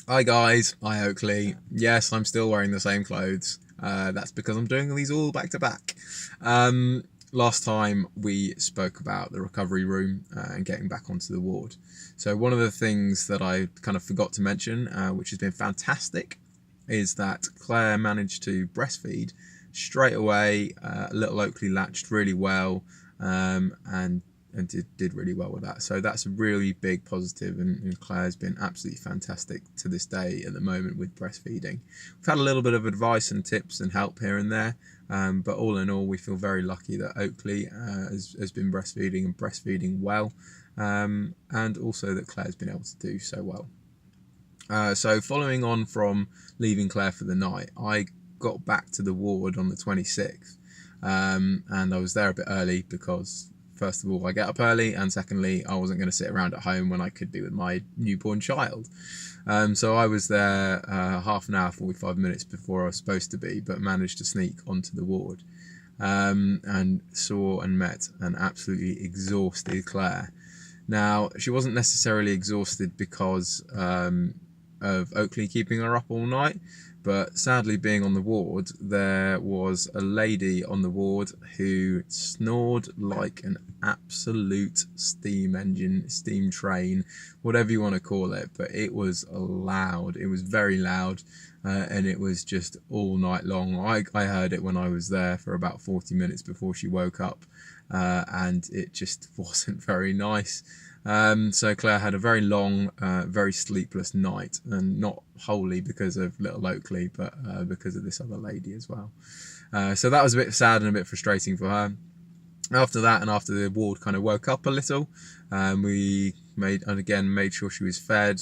Hi guys, hi Oakley. Yes, I'm still wearing the same clothes. That's because I'm doing these all back to back. Last time we spoke about the recovery room and getting back onto the ward. So one of the things that I kind of forgot to mention, which has been fantastic, is that Claire managed to breastfeed straight away. Little Oakley latched really well, and did really well with that. So that's a really big positive, and Claire's been absolutely fantastic to this day at the moment with breastfeeding. We've had a little bit of advice and tips and help here and there, but all in all, we feel very lucky that Oakley has been breastfeeding and breastfeeding well, and also that Claire's been able to do so well. So following on from leaving Claire for the night, I got back to the ward on the 26th, and I was there a bit early because first of all I get up early, and secondly I wasn't going to sit around at home when I could be with my newborn child. So I was there half an hour, 45 minutes before I was supposed to be, but managed to sneak onto the ward, and saw and met an absolutely exhausted Claire. Now, she wasn't necessarily exhausted because of Oakley keeping her up all night, but sadly, being on the ward, there was a lady on the ward who snored like an absolute steam engine, steam train, whatever you want to call it, but it was loud. It was very loud, and it was just all night long. I heard it when I was there for about 40 minutes before she woke up, and it just wasn't very nice. So Claire had a very long, very sleepless night, and not wholly because of little Oakley, but because of this other lady as well. So that was a bit sad and a bit frustrating for her. After that, and after the ward kind of woke up a little, we made sure she was fed.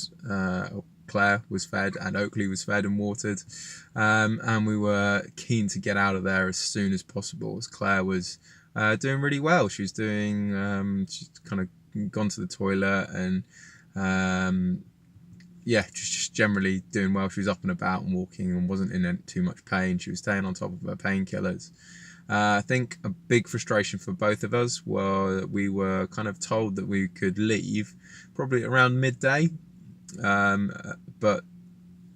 Claire was fed, and Oakley was fed and watered, and we were keen to get out of there as soon as possible, as Claire was doing really well. She was doing, she's kind of gone to the toilet, and yeah, just generally doing well. She was up and about and walking and wasn't in too much pain. She was staying on top of her painkillers. I think a big frustration for both of us were we were kind of told that we could leave probably around midday, but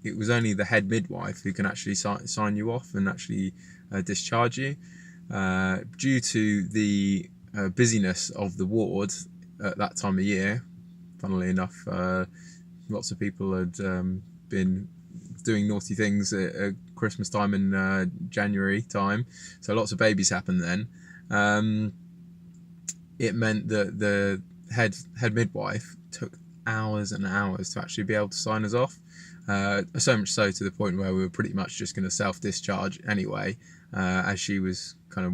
it was only the head midwife who can actually sign you off and actually discharge you. Due to the busyness of the ward at that time of year, funnily enough, lots of people had been doing naughty things at Christmas time and January time, so lots of babies happened then. It meant that the head midwife took hours and hours to actually be able to sign us off. So much so to the point where we were pretty much just going to self-discharge anyway, as she was kind of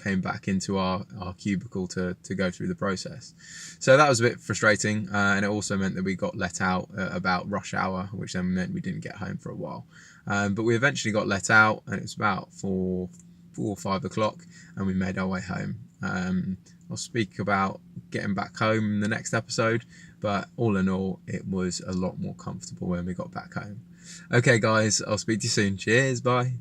came back into our cubicle to go through the process. So that was a bit frustrating, and it also meant that we got let out about rush hour, which then meant we didn't get home for a while. But we eventually got let out, and it was about 4 or 5 o'clock, and we made our way home. I'll speak about getting back home in the next episode, but all in all, it was a lot more comfortable when we got back home. Okay guys, I'll speak to you soon. Cheers, bye.